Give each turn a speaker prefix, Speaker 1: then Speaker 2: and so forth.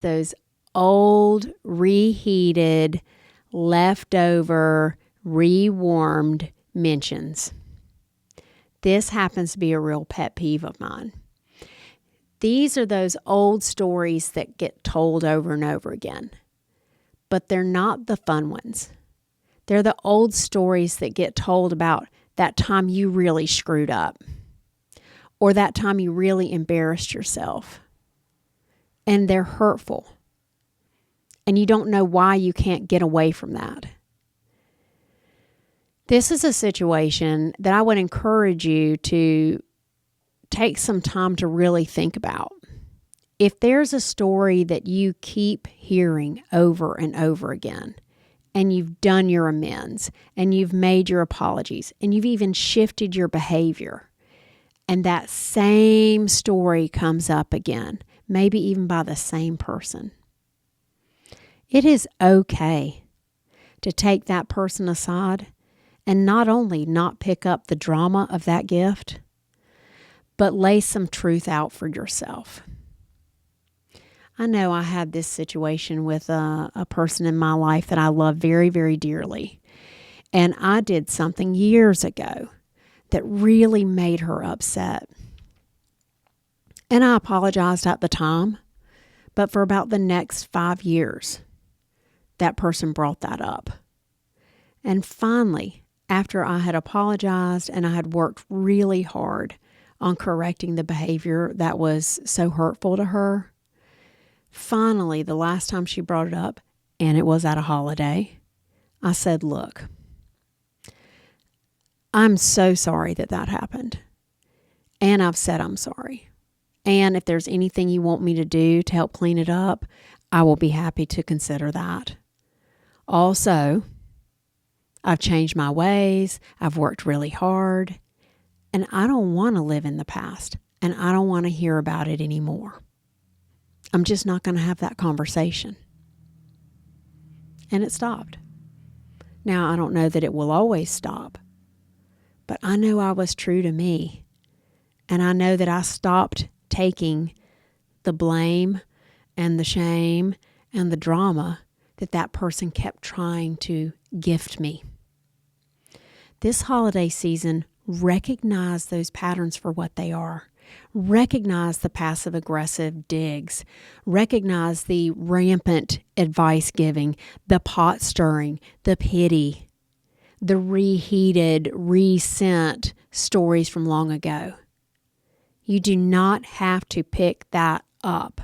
Speaker 1: those old, reheated, leftover, rewarmed mentions. This happens to be a real pet peeve of mine. These are those old stories that get told over and over again, but they're not the fun ones. They're the old stories that get told about that time you really screwed up, or that time you really embarrassed yourself. And they're hurtful. And you don't know why you can't get away from that. This is a situation that I would encourage you to take some time to really think about. If there's a story that you keep hearing over and over again, and you've done your amends, and you've made your apologies, and you've even shifted your behavior, and that same story comes up again, maybe even by the same person, it is okay to take that person aside and not only not pick up the drama of that gift, but lay some truth out for yourself. I know I had this situation with a person in my life that I love very, very dearly. And I did something years ago that really made her upset. And I apologized at the time, but for about the next 5 years, that person brought that up. And finally, after I had apologized and I had worked really hard on correcting the behavior that was so hurtful to her, finally, the last time she brought it up, and it was at a holiday, I said, look, I'm so sorry that happened. And I've said I'm sorry. And if there's anything you want me to do to help clean it up, I will be happy to consider that. Also, I've changed my ways. I've worked really hard. And I don't want to live in the past. And I don't want to hear about it anymore. I'm just not going to have that conversation. And it stopped. Now, I don't know that it will always stop. But I know I was true to me. And I know that I stopped taking the blame and the shame and the drama that person kept trying to gift me. This holiday season, recognize those patterns for what they are. Recognize the passive-aggressive digs. Recognize the rampant advice giving, the pot stirring, the pity, the reheated, resent stories from long ago. You do not have to pick that up.